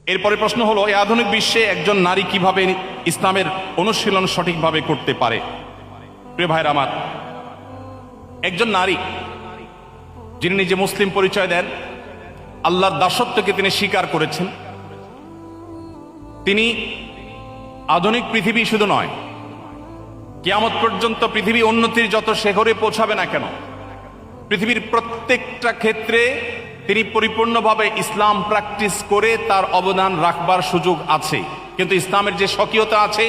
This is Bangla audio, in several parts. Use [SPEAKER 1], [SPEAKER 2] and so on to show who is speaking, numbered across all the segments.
[SPEAKER 1] এরপরে প্রশ্ন হলো, এই আধুনিক বিশ্বে একজন নারী কিভাবে ইসলামের অনুশীলন সঠিকভাবে করতে পারে? প্রিয় ভাইরা আমার, একজন নারী যিনি নিজে মুসলিম পরিচয় দেন, আল্লাহর দাসত্বকে তিনি স্বীকার করেছেন, তিনি আধুনিক পৃথিবী শুধু নয়, কিয়ামত পর্যন্ত পৃথিবী উন্নতির যত শিখরে পৌঁছাবে না কেন, পৃথিবীর প্রত্যেকটা ক্ষেত্রে তিনি পরিপূর্ণভাবে ইসলাম প্র্যাকটিস করে তার অবদান রাখবার সুযোগ আছে। কিন্তু ইসলামের যে স্বকীয়তা আছে,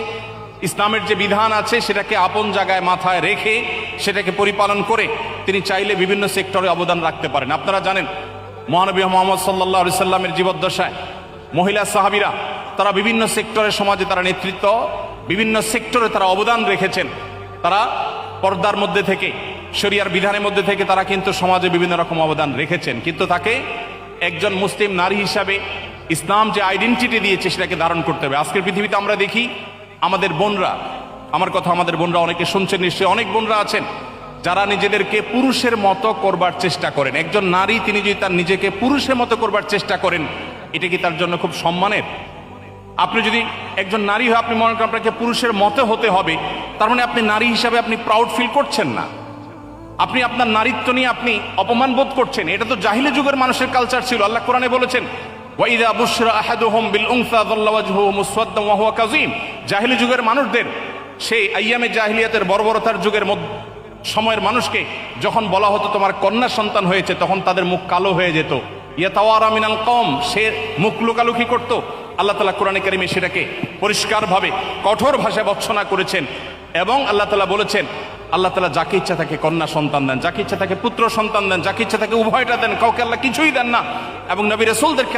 [SPEAKER 1] ইসলামের যে বিধান আছে, সেটাকে আপন জায়গায় মাথায় রেখে সেটাকে পরিপালন করে তিনি চাইলে বিভিন্ন সেক্টরে অবদান রাখতে পারেন। আপনারা জানেন, মহানবী মুহাম্মদ সাল্লাল্লাহু আলাইহি সাল্লামের জীবদ্দশায় মহিলা সাহাবীরা তারা বিভিন্ন সেক্টরে, সমাজে তারা নেতৃত্ব, বিভিন্ন সেক্টরে তারা অবদান রেখেছেন। তারা পর্দার মধ্যে থেকে, শরিয়ার বিধানের মধ্যে থেকে তারা কিন্তু সমাজে বিভিন্ন রকম অবদান রেখেছেন। কিন্তু তাকে একজন মুসলিম নারী হিসাবে ইসলাম যে আইডেন্টিটি দিয়েছে সেটাকে ধারণ করতে হবে। আজকের পৃথিবীতে আমরা দেখি আমাদের বোনরা, আমার কথা আমাদের বোনরা অনেকে শুনছেন নিশ্চয়ই, অনেক বোনরা আছেন যারা নিজেদেরকে পুরুষের মতো করবার চেষ্টা করেন। একজন নারী তিনি যদি তার নিজেকে পুরুষের মতো করবার চেষ্টা করেন, এটা কি তার জন্য খুব সম্মানের? আপনি যদি একজন নারী হয়ে আপনি মনে করেন আপনাকে পুরুষের মতো হতে হবে, তার মানে আপনি নারী হিসাবে আপনি প্রাউড ফিল করছেন না, আপনি আপনার নারীত্ব নিয়ে আপনি অপমান বোধ করছেন। এটা তো জাহিলি যুগের মানুষের কালচার ছিল। আল্লাহ কোরআনে বলেছেন, ওয়াইদা বুশরা আহাদুহুম বিল উনসা যাল্লা ওয়াজহুহু মুসওয়াদ্দান ওয়া হুয়া কাযীম। জাহিলি যুগের মানুষদের, সেই আইয়ামে জাহিলিয়াতের বর্বরতার যুগের সময়ের মানুষকে যখন বলা হতো তোমার কন্যা সন্তান হয়েছে, তখন তাদের মুখ কালো হয়ে যেত। ইয়াতাওয়ারা মিনাল কওম, সে মুখ লুকালুকি করত। আল্লাহ তাআলা কোরআনে কারিমে সেটাকে পরিষ্কারভাবে কঠোর ভাষায় ভর্ৎসনা করেছেন। এবং আল্লাহ তাআলা বলেছেন, আল্লাহ তাআলা যাকে ইচ্ছা তাকে কন্যা সন্তান দেন, যাকে ইচ্ছা তাকে পুত্র সন্তান দেন, যাকে ইচ্ছা তাকে উভয়টা দেন, কাউকে আল্লাহ কিছুই দেন না। এবং নবী রাসূলদেরকে